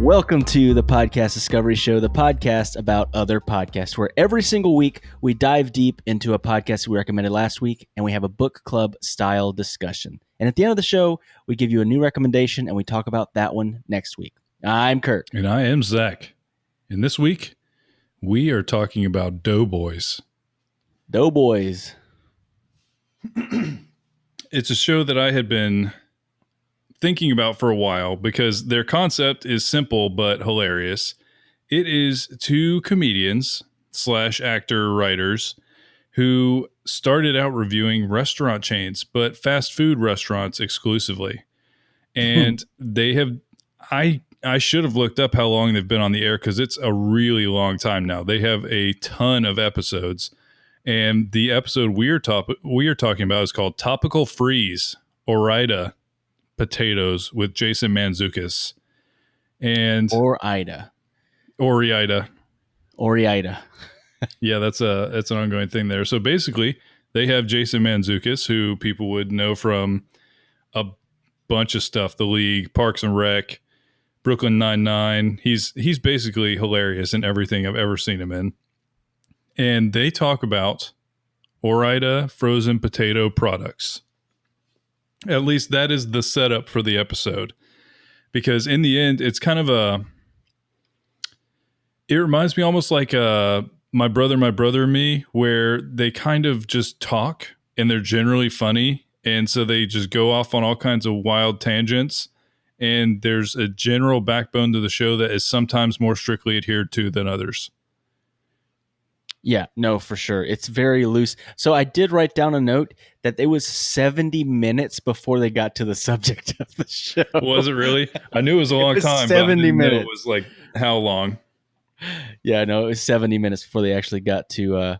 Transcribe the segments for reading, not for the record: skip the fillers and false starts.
Welcome to the Podcast Discovery Show, the podcast about other podcasts, where every single week we dive deep into a podcast we recommended last week and we have a book club style discussion. And at the end of the show, we give you a new recommendation and we talk about that one next week. I'm Kurt. And I am Zach. And this week, we are talking about Doughboys. Doughboys. It's a show that I had been thinking about for a while because their concept is simple but hilarious. It is two comedians / actor writers who started out reviewing restaurant chains, but fast food restaurants exclusively. And they have, I should have looked up how long they've been on the air because it's a really long time now. They have a ton of episodes. And the episode we are talking about is called Topical Freeze, Ore-Ida Potatoes with Jason Mantzoukas. And Ore-Ida. Yeah, that's an ongoing thing there. So basically, they have Jason Mantzoukas, who people would know from a bunch of stuff, The League, Parks and Rec, Brooklyn Nine-Nine. He's basically hilarious in everything I've ever seen him in. And they talk about Ore-Ida frozen potato products. At least that is the setup for the episode. Because in the end, it's kind of it reminds me almost like My Brother and Me, where they kind of just talk and they're generally funny. And so they just go off on all kinds of wild tangents. And there's a general backbone to the show that is sometimes more strictly adhered to than others. Yeah, no, for sure. It's very loose. So I did write down a note that it was 70 minutes before they got to the subject of the show. Was it really? I knew it was a long time. 70 but I didn't minutes. know it was like how long? Yeah, no, it was 70 minutes before they actually got to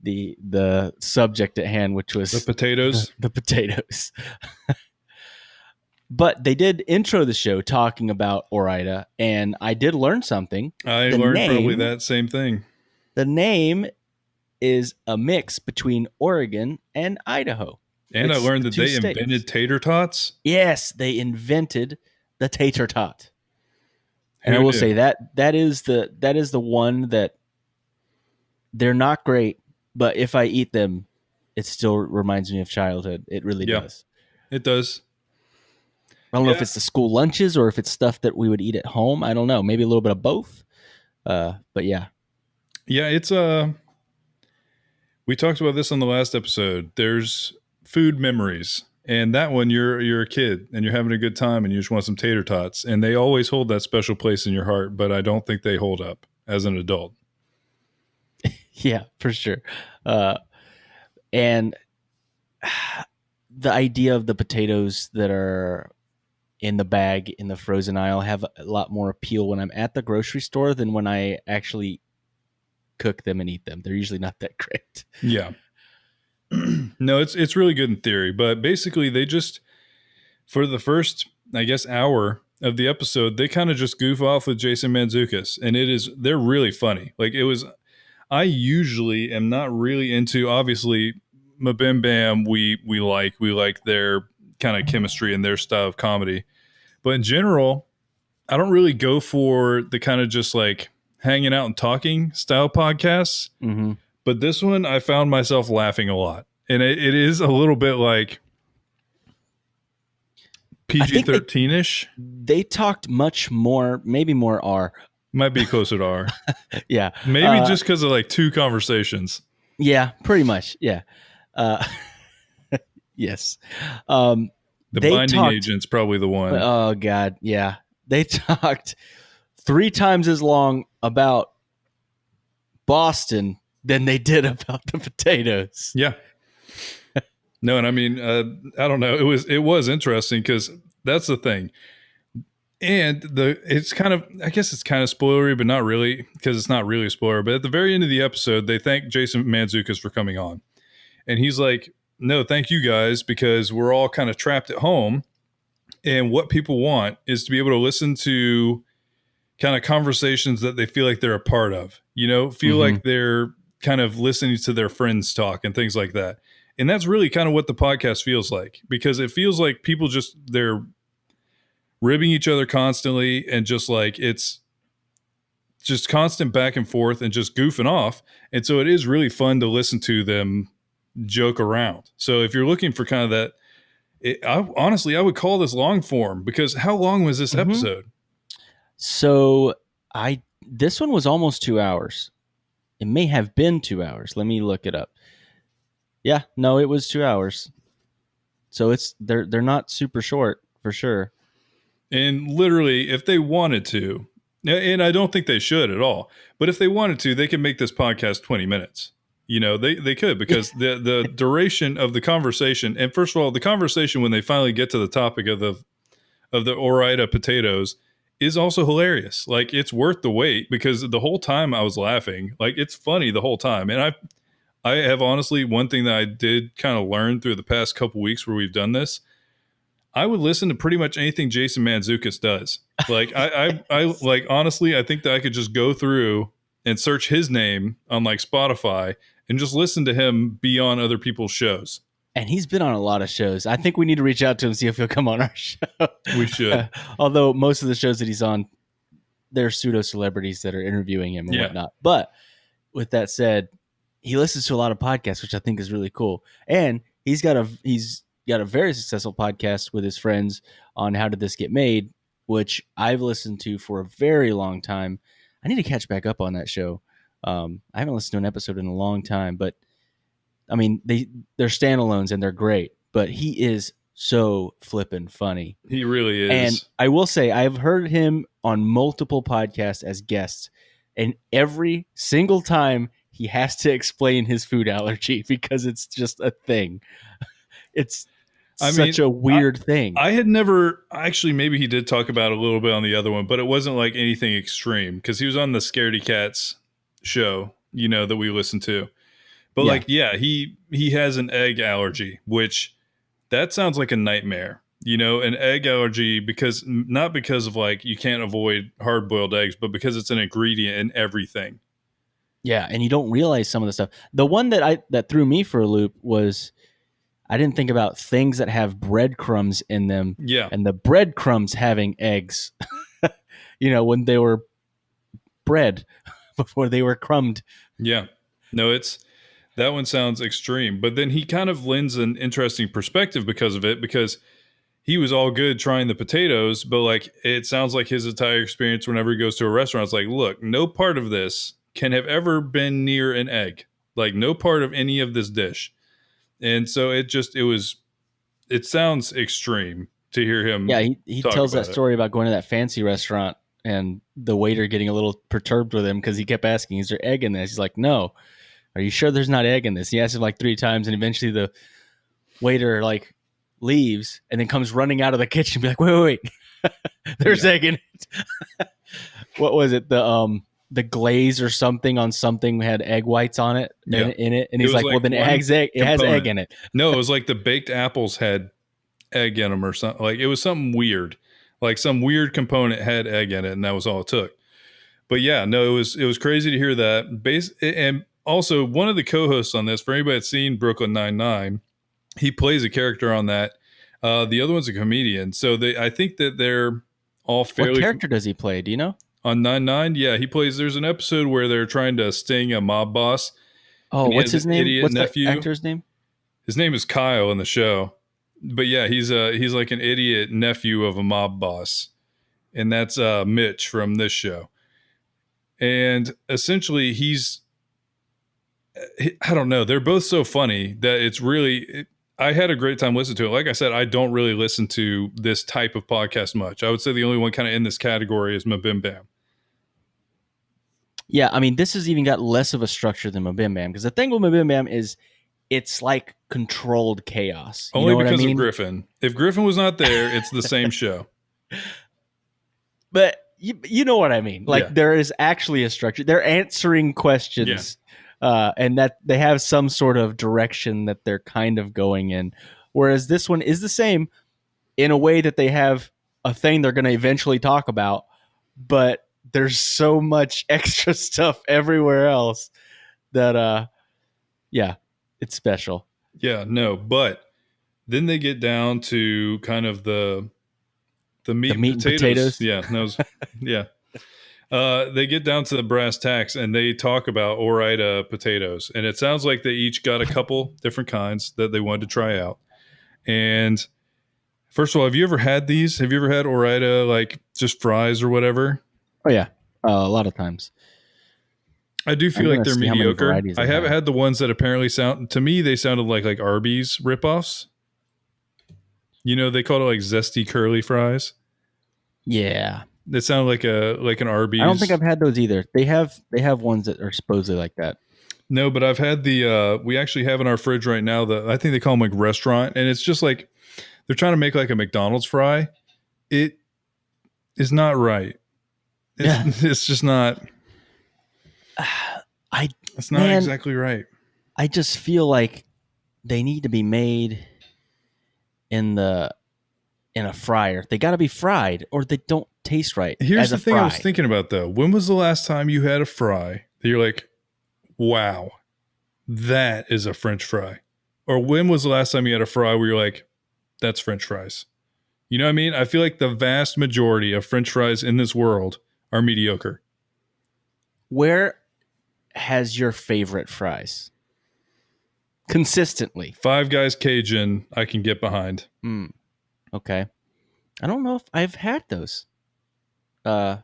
the subject at hand, which was The potatoes. The potatoes. But they did intro the show talking about Ore-Ida, and I did learn something. I learned probably that same thing. The name is a mix between Oregon and Idaho. And I learned that they invented tater tots. Yes, they invented the tater tot. And I will say that is the one that they're not great, but if I eat them, it still reminds me of childhood. It really does. It does. I don't know if it's the school lunches or if it's stuff that we would eat at home. I don't know. Maybe a little bit of both. But yeah. Yeah, it's we talked about this on the last episode. There's food memories. And that one, you're a kid and you're having a good time and you just want some tater tots. And they always hold that special place in your heart, but I don't think they hold up as an adult. Yeah, for sure. And the idea of the potatoes that are in the bag in the frozen aisle have a lot more appeal when I'm at the grocery store than when I actually cook them and eat them. They're usually not that great. Yeah. No, it's really good in theory, but basically they just, for the first, I guess, hour of the episode, they kind of just goof off with Jason Mantzoukas, and they're really funny. I usually am not really into, obviously, Mabim Bam, we like their kind of chemistry and their style of comedy, but in general, I don't really go for the kind of just like hanging out and talking style podcasts. Mm-hmm. But this one, I found myself laughing a lot. And it is a little bit like PG-13-ish. They talked much more, maybe more R. Might be closer to R. Yeah. Maybe just because of like two conversations. Yeah, pretty much. Yeah. Yes. The Binding Agent's probably the one. Oh, God. Yeah. They talked 3 times as long about Boston than they did about the potatoes. Yeah. No, and I mean, I don't know. It was interesting because that's the thing. And it's kind of, I guess it's kind of spoilery, but not really, because it's not really a spoiler. But at the very end of the episode, they thank Jason Mantzoukas for coming on. And he's like, no, thank you guys, because we're all kind of trapped at home. And what people want is to be able to listen to kind of conversations that they feel like they're a part of, feel like they're kind of listening to their friends talk and things like that. And that's really kind of what the podcast feels like, because it feels like people just, they're ribbing each other constantly, and just like it's just constant back and forth and just goofing off. And so it is really fun to listen to them joke around. So if you're looking for kind of that, honestly, I would call this long form, because how long was this episode? So this one was almost 2 hours. It may have been 2 hours. Let me look it up. Yeah, no, it was 2 hours. So they're not super short for sure. And literally, if they wanted to, and I don't think they should at all, but if they wanted to, they could make this podcast 20 minutes. They could, because the duration of the conversation, and first of all, the conversation when they finally get to the topic of the Ore-ida potatoes is also hilarious. Like, it's worth the wait, because the whole time I was laughing. Like, it's funny the whole time. And I have honestly, one thing that I did kind of learn through the past couple weeks where we've done this, I would listen to pretty much anything Jason Mantzoukas does. Like, I like, honestly, I think that I could just go through and search his name on like Spotify and just listen to him be on other people's shows. And he's been on a lot of shows. I think we need to reach out to him, see if he'll come on our show. We should. Although most of the shows that he's on, they're pseudo celebrities that are interviewing him and whatnot. But with that said, he listens to a lot of podcasts, which I think is really cool. And he's got a very successful podcast with his friends on How Did This Get Made, which I've listened to for a very long time. I need to catch back up on that show. I haven't listened to an episode in a long time, but I mean, they're standalones and they're great, but he is so flippin' funny. He really is. And I will say, I've heard him on multiple podcasts as guests, and every single time he has to explain his food allergy because it's just a thing. It's such a weird thing. I had never, actually, maybe he did talk about it a little bit on the other one, but it wasn't like anything extreme, because he was on the Scaredy Cats show, that we listened to. But he has an egg allergy, which that sounds like a nightmare, an egg allergy, not because of like, you can't avoid hard boiled eggs, but because it's an ingredient in everything. Yeah. And you don't realize some of the stuff. The one that threw me for a loop was, I didn't think about things that have breadcrumbs in them. Yeah. And the breadcrumbs having eggs, when they were bread before they were crumbed. Yeah. No, that one sounds extreme, but then he kind of lends an interesting perspective because of it, because he was all good trying the potatoes, but like, it sounds like his entire experience whenever he goes to a restaurant, it's like, look, no part of this can have ever been near an egg, like no part of any of this dish. And so it sounds extreme to hear him. Yeah. He tells that story about going to that fancy restaurant and the waiter getting a little perturbed with him because he kept asking, is there egg in this? He's like, no. Are you sure there's not egg in this? He asked him like 3 times, and eventually the waiter like leaves and then comes running out of the kitchen and be like, wait. There's egg in it. What was it? The glaze or something on something had egg whites on it in it. And he's like, well, then it has egg in it. No, it was like the baked apples had egg in them or something. Like, it was something weird. Like some weird component had egg in it, and that was all it took. But yeah, no, it was crazy to hear that. And also, one of the co-hosts on this, for anybody that's seen Brooklyn Nine-Nine, he plays a character on that. The other one's a comedian. So I think that they're all fairly... What character does he play? Do you know? On 9-9? Yeah, he plays... There's an episode where they're trying to sting a mob boss. Oh, what's his name? What's the actor's name? His name is Kyle in the show. But yeah, he's like an idiot nephew of a mob boss. And that's Mitch from this show. And essentially, I don't know. They're both so funny that it's really... I had a great time listening to it. Like I said, I don't really listen to this type of podcast much. I would say the only one kind of in this category is Mabim Bam. Yeah, I mean, this has even got less of a structure than Mabim Bam, because the thing with Mabim Bam is it's like controlled chaos. Only because of Griffin. If Griffin was not there, it's the same show. But you know what I mean. Like, there is actually a structure. They're answering questions. Yeah. And that they have some sort of direction that they're kind of going in. Whereas this one is the same in a way that they have a thing they're going to eventually talk about, but there's so much extra stuff everywhere else that, it's special. Yeah, no, but then they get down to kind of the the meat, meat and and potatoes. Yeah, those, yeah. They get down to the brass tacks and they talk about Ore-Ida potatoes. And it sounds like they each got a couple different kinds that they wanted to try out. And first of all, have you ever had these? Have you ever had Ore-Ida, like just fries or whatever? Oh yeah, a lot of times. I do feel like they're mediocre. I haven't have. had the ones that apparently sound, to me, they sounded like Arby's ripoffs. You know, they called it like zesty curly fries. Yeah. That sounded like an Arby's. I don't think I've had those either. They have ones that are supposedly like that. No, but I've had we actually have in our fridge right now, I think they call them like restaurant, and it's just like they're trying to make like a McDonald's fry. It is not right. It's just not. It's not exactly right. I just feel like they need to be made in a fryer. They got to be fried, or they don't taste right. Here's the thing I was thinking about though. When was the last time you had a fry that you're like, wow, that is a French fry? Or when was the last time you had a fry where you're like, that's French fries? You know what I mean? I feel like the vast majority of French fries in this world are mediocre. Where has your favorite fries? Consistently. Five Guys Cajun, I can get behind. Okay. I don't know if I've had those. It's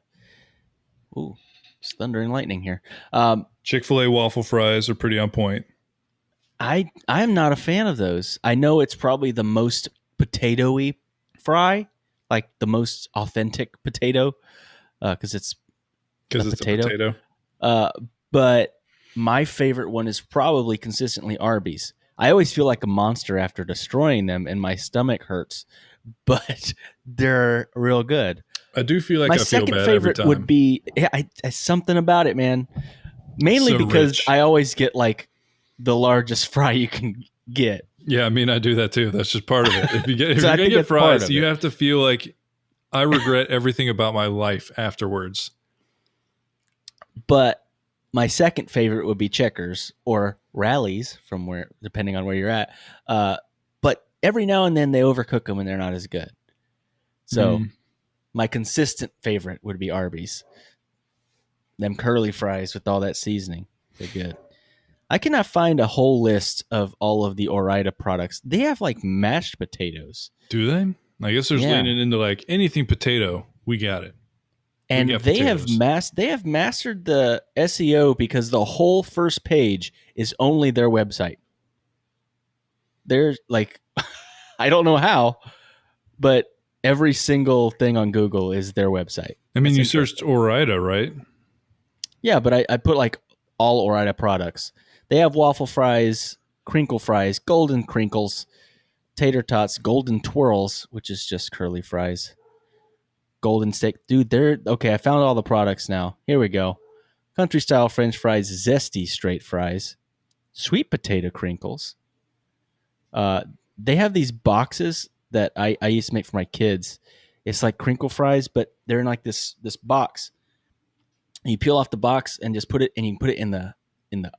thunder and lightning here. Chick-fil-A waffle fries are pretty on point. I'm not a fan of those. I know it's probably the most potato-y fry, like the most authentic potato, because it's a potato. But my favorite one is probably consistently Arby's. I always feel like a monster after destroying them, and my stomach hurts. But they're real good. I do feel like my I feel second bad favorite every time. would be something about it, man. Mainly So because rich. I always get like the largest fry you can get. Yeah, I mean, I do that too. That's just part of it. If you're So I gonna think get it's part fries, of you it. have to feel like I regret everything about my life afterwards. But my second favorite would be Checkers or Rallies, depending on where you're at. But every now and then they overcook them and they're not as good. So my consistent favorite would be Arby's. Them curly fries with all that seasoning, they're good. I cannot find a whole list of all of the Ore-Ida products. They have like mashed potatoes. Do they? I guess there's leaning into like anything potato. We got it. And they have mastered the SEO because the whole first page is only their website. They're like, I don't know how, but every single thing on Google is their website. I mean, you searched Ore-Ida, right? Yeah, but I put like all Ore-Ida products. They have waffle fries, crinkle fries, golden crinkles, tater tots, golden twirls, which is just curly fries, golden steak. Dude, okay. I found all the products now. Here we go. Country style French fries, zesty straight fries, sweet potato crinkles. They have these boxes that I used to make for my kids. It's like crinkle fries, but they're in like this box. And you peel off the box and just put it, and you can put it in the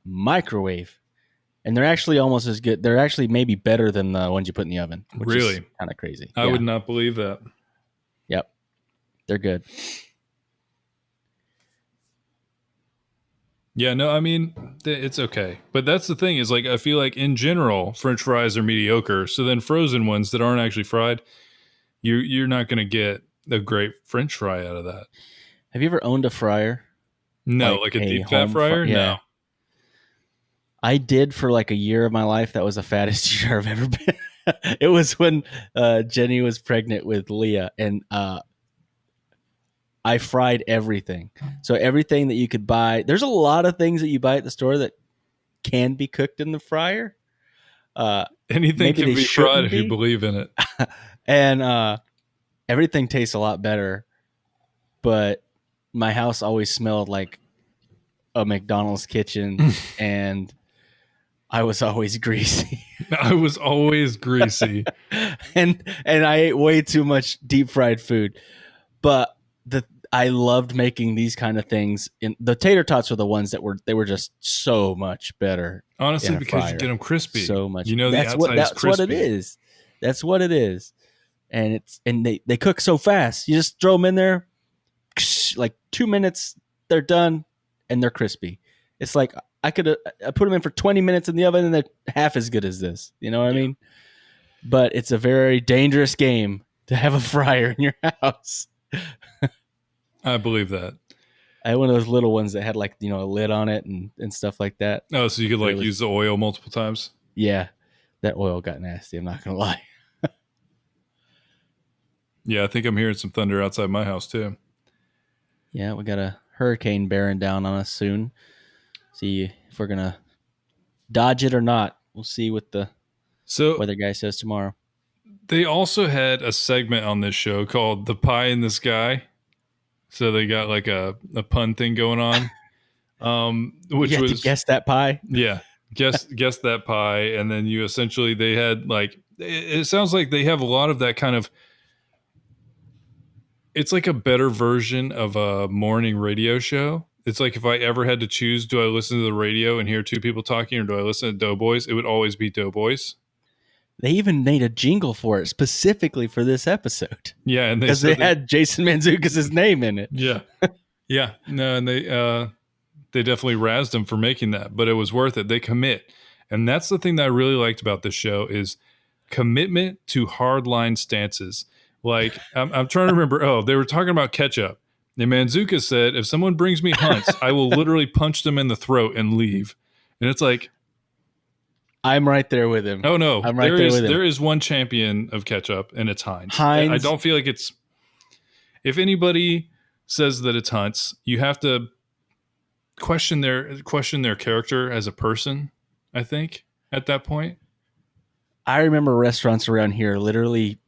microwave. And they're actually almost as good. They're actually maybe better than the ones you put in the oven. Which really? Is kind of crazy. I would not believe that. Yep. They're good. Yeah, no, I mean, it's okay. But that's the thing is like, I feel like in general, French fries are mediocre. So then frozen ones that aren't actually fried, you're not going to get a great French fry out of that. Have you ever owned a fryer? No, like a deep fat fryer? Yeah. No. I did for like a year of my life. That was the fattest year I've ever been. It was when Jenny was pregnant with Leah, and I fried everything. So everything that you could buy, there's a lot of things that you buy at the store that can be cooked in the fryer. Anything can be fried if you believe in it. And everything tastes a lot better. But my house always smelled like a McDonald's kitchen, and I was always greasy. I was always greasy. and I ate way too much deep fried food. But I loved making these kind of things. The tater tots were the ones that were just so much better. Honestly, because you get them crispy. So much. You know, that's what it is. That's what it is. and they cook so fast. You just throw them in there, like 2 minutes, they're done, and they're crispy. It's like I put them in for 20 minutes in the oven, and they're half as good as this. You know what I mean? But it's a very dangerous game to have a fryer in your house. I believe that. I had one of those little ones that had like, a lid on it and stuff like that. Oh, so you could like use the oil multiple times? Yeah, that oil got nasty. I'm not going to lie. Yeah, I think I'm hearing some thunder outside my house too. Yeah, we got a hurricane bearing down on us soon. See if we're going to dodge it or not. We'll see what the weather guy says tomorrow. They also had a segment on this show called The Pie in the Sky. So they got like a pun thing going on. Which you had was to guess that pie? Yeah. Guess that pie. And then they had like, it sounds like they have a lot of that kind of, it's like a better version of a morning radio show. It's like if I ever had to choose, do I listen to the radio and hear two people talking or do I listen to Doughboys? It would always be Doughboys. They even made a jingle for it specifically for this episode. Yeah, and because they had Jason Mantzoukas' name in it. Yeah. Yeah. No, and they definitely razzed him for making that, but it was worth it. They commit. And that's the thing that I really liked about this show is commitment to hardline stances. Like, I'm trying to remember. They were talking about ketchup. And Mantzoukas said, if someone brings me Hunt's, I will literally punch them in the throat and leave. And it's like, I'm right there with him. Oh, no. I'm right there with him. There is one champion of ketchup, and it's Heinz. Heinz. I don't feel like it's... If anybody says that it's Hunt's, you have to question their character as a person, I think, at that point. I remember restaurants around here literally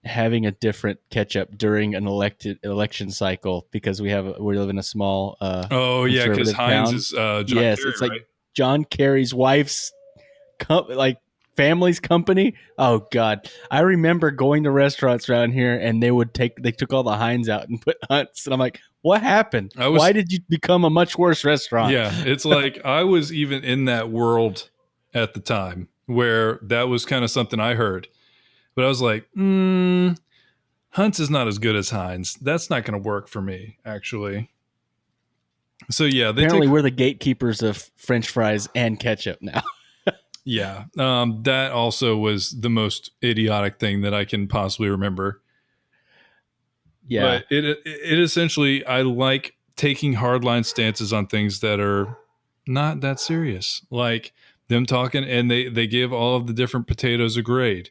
having a different ketchup during an election cycle because we live in a small because Heinz is John Kerry, it's like John Kerry's wife's family's company. Oh God, I remember going to restaurants around here and they took all the Heinz out and put Hunt's, and I'm like, what happened? Why did you become a much worse restaurant? Yeah, it's like I was even in that world at the time where that was kind of something I heard. But I was like, Hunt's is not as good as Heinz. That's not going to work for me, actually. So, yeah. Apparently, we're the gatekeepers of French fries and ketchup now. Yeah. That also was the most idiotic thing that I can possibly remember. Yeah. But it essentially, I like taking hardline stances on things that are not that serious. Like them talking, and they give all of the different potatoes a grade.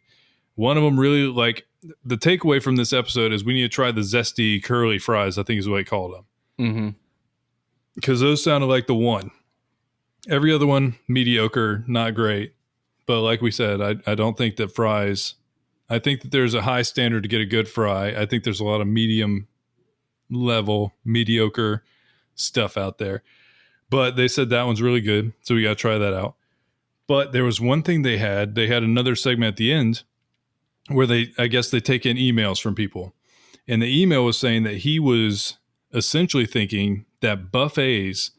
One of them really, like, the takeaway from this episode is we need to try the zesty curly fries, I think is what he called them. Mm-hmm. Because those sounded like the one. Every other one, mediocre, not great. But like we said, I don't think that fries, I think that there's a high standard to get a good fry. I think there's a lot of medium level, mediocre stuff out there. But they said that one's really good, so we got to try that out. But there was one thing they had another segment at the end where I guess they take in emails from people. And the email was saying that he was essentially thinking that buffets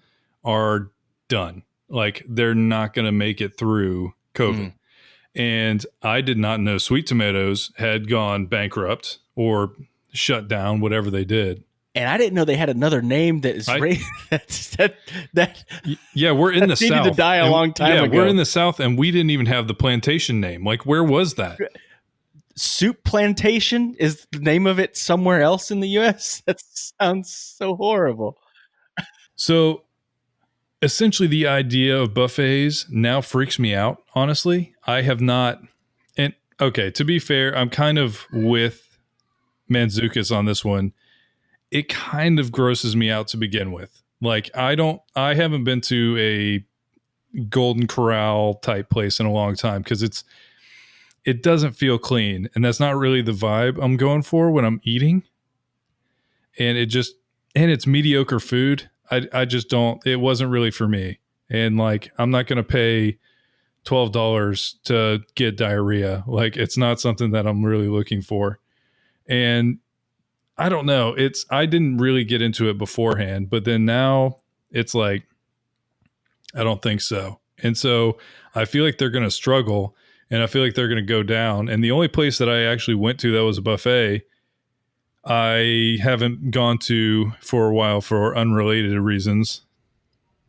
are done. Like they're not going to make it through COVID. And I did not know Sweet Tomatoes had gone bankrupt or shut down, whatever they did. And I didn't know they had another name that is yeah, we're in the South. Needed to die a long time ago. We're in the South, and we didn't even have the plantation name. Like, where was that? Soup Plantation is the name of it somewhere else in the U.S. That sounds so horrible. So, essentially, the idea of buffets now freaks me out. Honestly, I have not. And okay, to be fair, I'm kind of with Mantzoukas on this one. It kind of grosses me out to begin with. Like, I haven't been to a Golden Corral type place in a long time because it doesn't feel clean. And that's not really the vibe I'm going for when I'm eating. And it's mediocre food. I just don't, it wasn't really for me. And like, I'm not going to pay $12 to get diarrhea. Like, it's not something that I'm really looking for. And I don't know. I didn't really get into it beforehand, but then now it's like, I don't think so. And so I feel like they're going to struggle. and I feel like they're going to go down. And the only place that I actually went to that was a buffet, I haven't gone to for a while for unrelated reasons.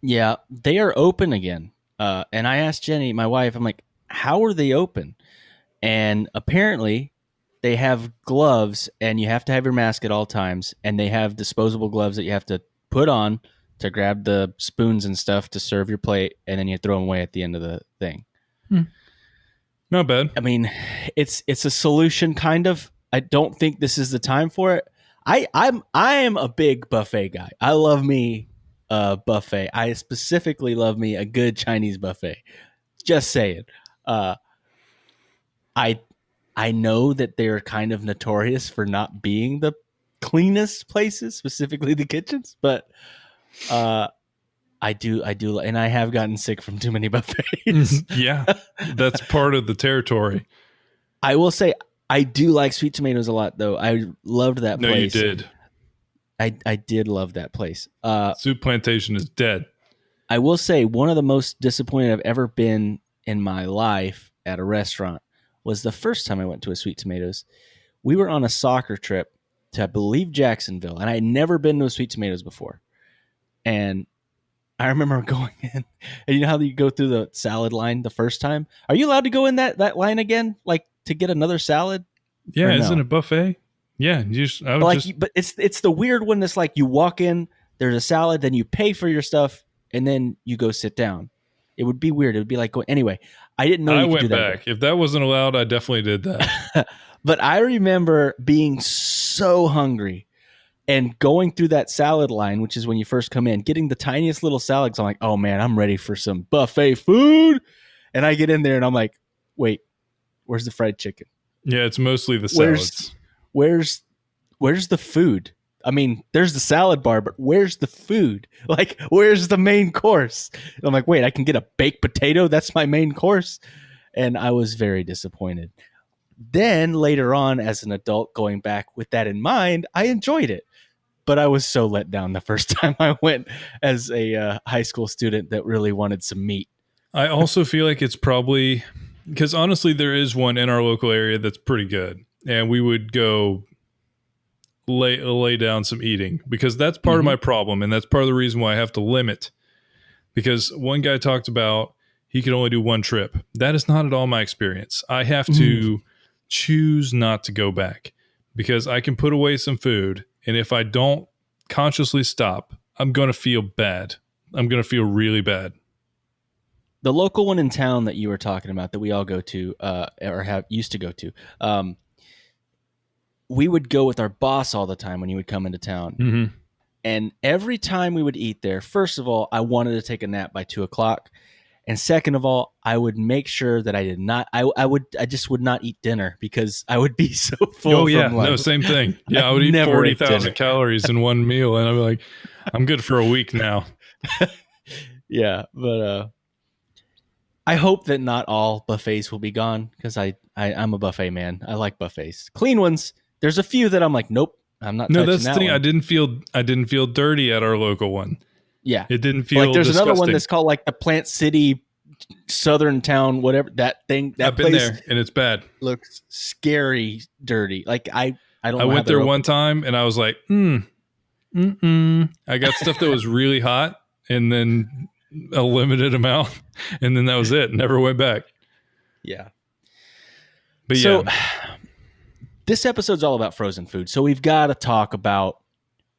Yeah, they are open again. And I asked Jenny, my wife, I'm like, how are they open? And apparently they have gloves and you have to have your mask at all times. And they have disposable gloves that you have to put on to grab the spoons and stuff to serve your plate. And then you throw them away at the end of the thing. Not bad. I mean, it's a solution kind of. I don't think this is the time for it. I am a big buffet guy. I love me a buffet. I specifically love me a good Chinese buffet. Just saying. I know that they're kind of notorious for not being the cleanest places, specifically the kitchens, but I do, and I have gotten sick from too many buffets. Yeah, that's part of the territory. I will say I do like Sweet Tomatoes a lot, though. I loved that place. No, you did. I did love that place. Soup Plantation is dead. I will say one of the most disappointed I've ever been in my life at a restaurant was the first time I went to a Sweet Tomatoes. We were on a soccer trip to, I believe, Jacksonville, and I had never been to a Sweet Tomatoes before. And I remember going in, and you know how you go through the salad line the first time? Are you allowed to go in that line again, like to get another salad? Yeah, isn't it a buffet? Yeah, but it's the weird one that's like you walk in, there's a salad, then you pay for your stuff, and then you go sit down. It would be weird. It would be like going anyway. I didn't know. I went back. If that wasn't allowed, I definitely did that. But I remember being so hungry and going through that salad line, which is when you first come in, getting the tiniest little salads. I'm like, oh man, I'm ready for some buffet food. And I get in there and I'm like, wait, where's the fried chicken? Yeah, it's mostly the salads. Where's the food? I mean, there's the salad bar, but where's the food? Like, where's the main course? And I'm like, wait, I can get a baked potato? That's my main course? And I was very disappointed. Then later on, as an adult, going back with that in mind, I enjoyed it. But I was so let down the first time I went as a high school student that really wanted some meat. I also feel like it's probably because honestly, there is one in our local area that's pretty good. And we would go lay down some eating because that's part of my problem. And that's part of the reason why I have to limit. Because one guy talked about he could only do one trip. That is not at all my experience. I have to choose not to go back because I can put away some food. And if I don't consciously stop, I'm going to feel bad. I'm going to feel really bad. The local one in town that you were talking about that we all go to or have used to go to, we would go with our boss all the time when he would come into town. Mm-hmm. And every time we would eat there, first of all, I wanted to take a nap by 2:00. And second of all, I would make sure that I did not, I just would not eat dinner because I would be so full. Oh yeah, no, same thing. Yeah, I would eat 40,000 calories in one meal. And I'd be like, I'm good for a week now. Yeah. But I hope that not all buffets will be gone because I'm a buffet man. I like buffets. Clean ones. There's a few that I'm like, nope, I'm not. No, touching that's the that thing. one. I didn't feel dirty at our local one. Yeah, it didn't feel like there's disgusting. another one that's called like the Plant City Southern Town, whatever that thing. That I've been place there and it's bad. Looks scary, dirty. Like I don't. I went there one time and I was like, I got stuff that was really hot and then a limited amount, and then that was it. Never went back. Yeah. But so, yeah. This episode's all about frozen food. So we've got to talk about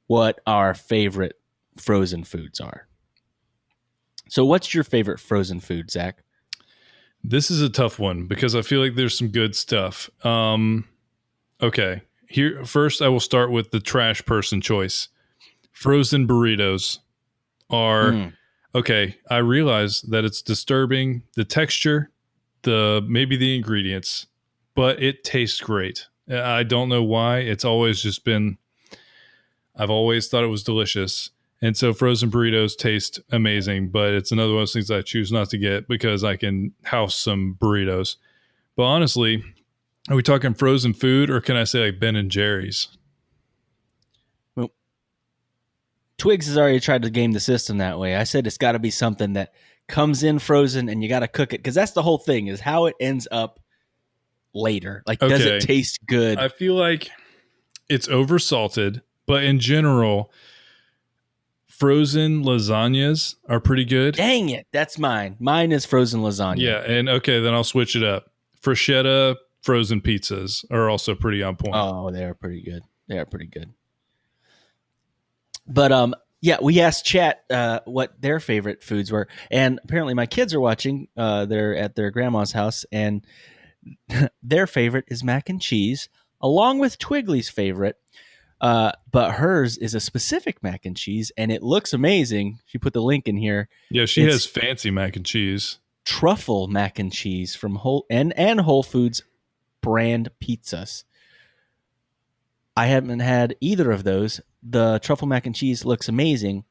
what our favorite frozen foods are. So what's your favorite frozen food, Zach? This is a tough one because I feel like there's some good stuff. Okay. Here first I will start with the trash person choice. Frozen burritos are okay. I realize that it's disturbing, the texture, maybe the ingredients, but it tastes great. I don't know why. It's always just been, I've always thought it was delicious. And so frozen burritos taste amazing, but it's another one of those things I choose not to get because I can house some burritos. But honestly, are we talking frozen food or can I say like Ben and Jerry's? Well, Twigs has already tried to game the system that way. I said it's got to be something that comes in frozen and you got to cook it. Because that's the whole thing, is how it ends up later. Like, does it taste good? I feel like it's oversalted, but in general, frozen lasagnas are pretty good. Dang it. That's mine. Mine is frozen lasagna. Yeah. And okay, then I'll switch it up. Freschetta frozen pizzas are also pretty on point. Oh, they are pretty good. They are pretty good. But yeah, we asked chat what their favorite foods were, and apparently my kids are watching. They're at their grandma's house, and their favorite is mac and cheese, along with Twiggly's favorite. But hers is a specific mac and cheese, and it looks amazing. She put the link in here. Yeah, she has fancy mac and cheese. Truffle mac and cheese from Whole Foods brand pizzas. I haven't had either of those. The truffle mac and cheese looks amazing,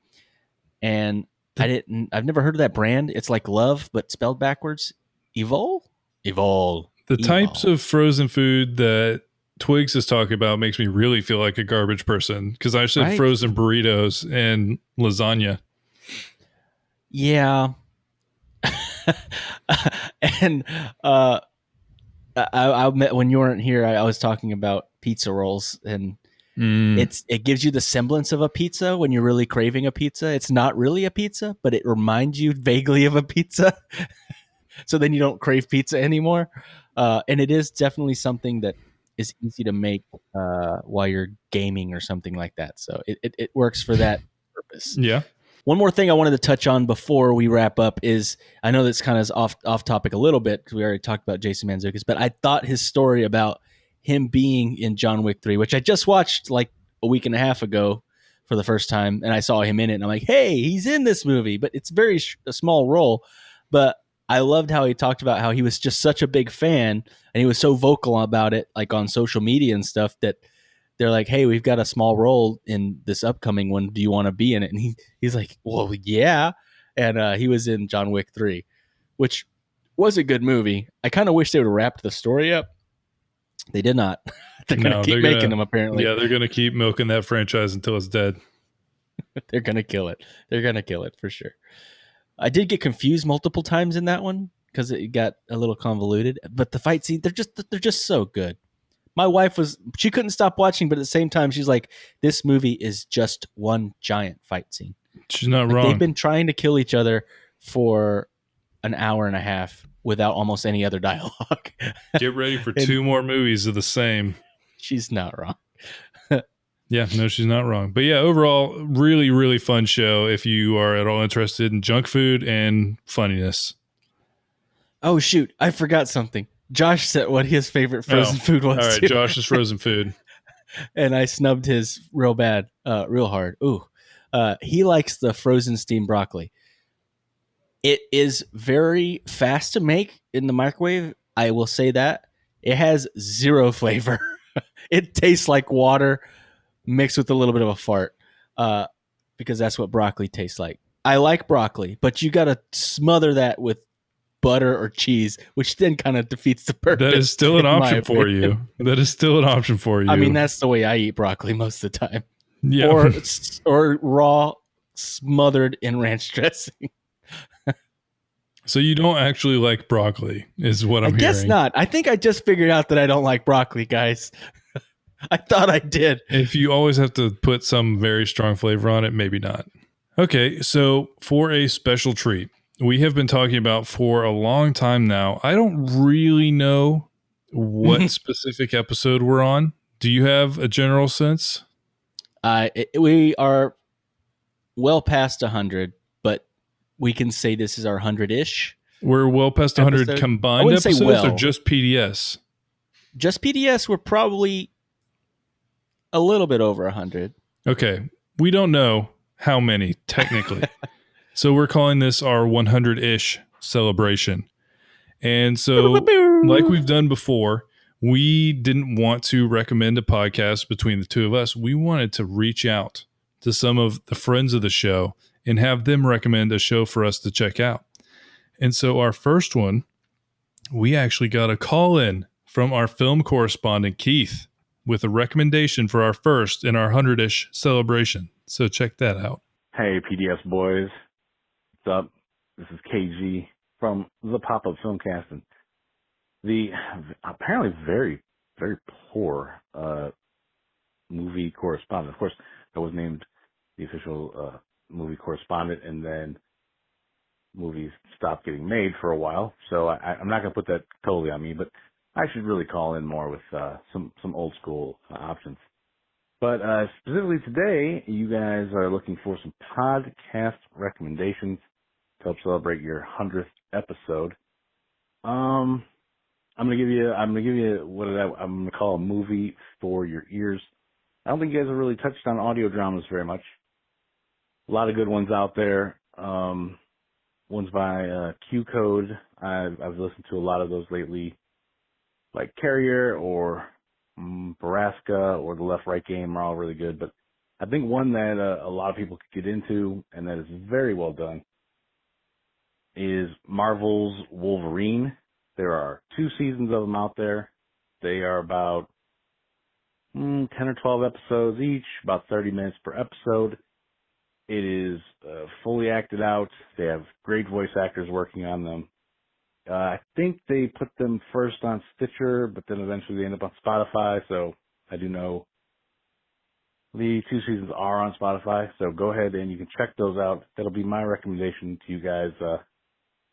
and I've never heard of that brand. It's like love, but spelled backwards. Evol. The types of frozen food that Twigs is talking about makes me really feel like a garbage person, because I said frozen burritos and lasagna. Yeah. And I when you weren't here, I was talking about pizza rolls, and it gives you the semblance of a pizza when you're really craving a pizza. It's not really a pizza, but it reminds you vaguely of a pizza. So then you don't crave pizza anymore. And it is definitely something that is easy to make while you're gaming or something like that. So it works for that purpose. Yeah. One more thing I wanted to touch on before we wrap up is, I know this kind of is off topic a little bit because we already talked about Jason Mantzoukas, but I thought his story about him being in John Wick 3, which I just watched like a week and a half ago for the first time, and I saw him in it, and I'm like, hey, he's in this movie, but it's a small role. But I loved how he talked about how he was just such a big fan, and he was so vocal about it, like on social media and stuff, that they're like, hey, we've got a small role in this upcoming one. Do you want to be in it? And he's like, well, yeah. And he was in John Wick 3, which was a good movie. I kind of wish they would have wrapped the story up. They did not. They're going to keep making them, apparently. Yeah, they're going to keep milking that franchise until it's dead. They're going to kill it. They're going to kill it for sure. I did get confused multiple times in that one because it got a little convoluted. But the fight scene, they're just so good. My wife she couldn't stop watching, but at the same time, she's like, this movie is just one giant fight scene. She's not wrong. They've been trying to kill each other for an hour and a half without almost any other dialogue. Get ready for 2 more movies of the same. She's not wrong. Yeah, no, she's not wrong. But yeah, overall, really, really fun show if you are at all interested in junk food and funniness. Oh, shoot. I forgot something. Josh said what his favorite frozen food was. All right, too. Josh's frozen food. And I snubbed his real bad, real hard. Ooh. He likes the frozen steamed broccoli. It is very fast to make in the microwave. I will say that. It has zero flavor. It tastes like water mixed with a little bit of a fart, because that's what broccoli tastes like. I like broccoli, but you got to smother that with butter or cheese, which then kind of defeats the purpose. That is still an option for you. That is still an option for you. I mean, that's the way I eat broccoli most of the time. Yeah. Or raw, smothered in ranch dressing. So you don't actually like broccoli, is what I'm hearing. I guess not. I think I just figured out that I don't like broccoli, guys. I thought I did. If you always have to put some very strong flavor on it, maybe not. Okay, so for a special treat, we have been talking about for a long time now. I don't really know what specific episode we're on. Do you have a general sense? We are well past 100, but we can say this is our 100-ish. We're well past 100 combined episodes or just PDS? Just PDS, we're probably a little bit over 100. Okay. We don't know how many, technically. So we're calling this our 100-ish celebration. And so, like we've done before, we didn't want to recommend a podcast between the two of us. We wanted to reach out to some of the friends of the show and have them recommend a show for us to check out. And so our first one, we actually got a call in from our film correspondent, Keith, with a recommendation for our first in our 100-ish celebration. So check that out. Hey, PDS boys. What's up? This is KG from the Pop-Up Filmcast, and the apparently very, very poor movie correspondent. Of course, I was named the official movie correspondent, and then movies stopped getting made for a while. So I'm not going to put that totally on me, but I should really call in more with some old school options. But specifically today, you guys are looking for some podcast recommendations to help celebrate your 100th episode. I'm gonna give you I'm gonna call a movie for your ears. I don't think you guys have really touched on audio dramas very much. A lot of good ones out there. Ones by Q Code. I've listened to a lot of those lately, like Carrier or Baraska or The Left Right Game are all really good. But I think one that a lot of people could get into and that is very well done is Marvel's Wolverine. There are 2 seasons of them out there. They are about 10 or 12 episodes each, about 30 minutes per episode. It is fully acted out. They have great voice actors working on them. I think they put them first on Stitcher, but then eventually they end up on Spotify. So I do know the 2 seasons are on Spotify. So go ahead and you can check those out. That'll be my recommendation to you guys.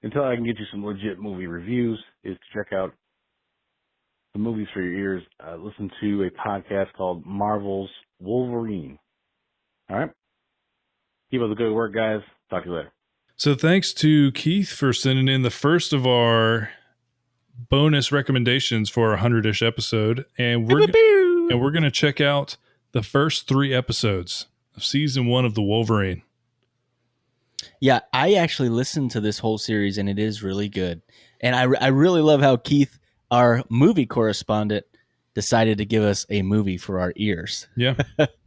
Until I can get you some legit movie reviews, is to check out the movies for your ears. Listen to a podcast called Marvel's Wolverine. All right? Keep up the good work, guys. Talk to you later. So thanks to Keith for sending in the first of our bonus recommendations for our 100-ish episode. And we're going to check out the first 3 episodes of season 1 of The Wolverine. Yeah, I actually listened to this whole series, and it is really good. And I really love how Keith, our movie correspondent, decided to give us a movie for our ears. Yeah,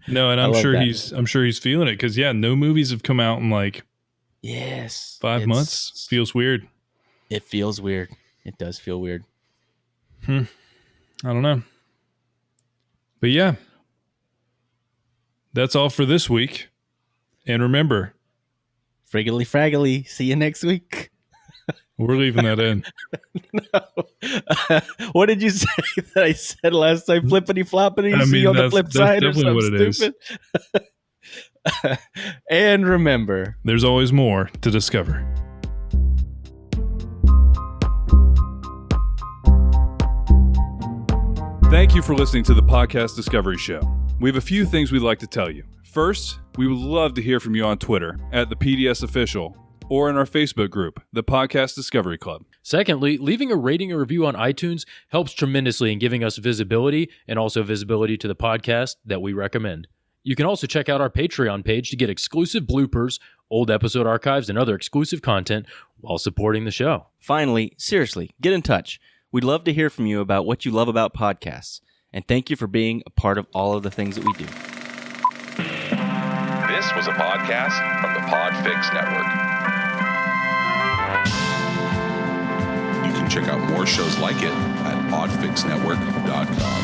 no, and I'm sure he's feeling it because no movies have come out in like 5 months. Feels weird. It feels weird. It does feel weird. I don't know, but yeah, that's all for this week. And remember. Friggly fraggly. See you next week. We're leaving that in. No. What did you say that I said last time? Flippity floppity. See you on the flip side or something stupid. And remember, there's always more to discover. Thank you for listening to the Podcast Discovery Show. We have a few things we'd like to tell you. First, we would love to hear from you on Twitter at the PDS Official or in our Facebook group, the Podcast Discovery Club. Secondly, leaving a rating or review on iTunes helps tremendously in giving us visibility and also visibility to the podcast that we recommend. You can also check out our Patreon page to get exclusive bloopers, old episode archives, and other exclusive content while supporting the show. Finally, seriously, get in touch. We'd love to hear from you about what you love about podcasts. And thank you for being a part of all of the things that we do. This was a podcast from the Podfix Network. You can check out more shows like it at podfixnetwork.com.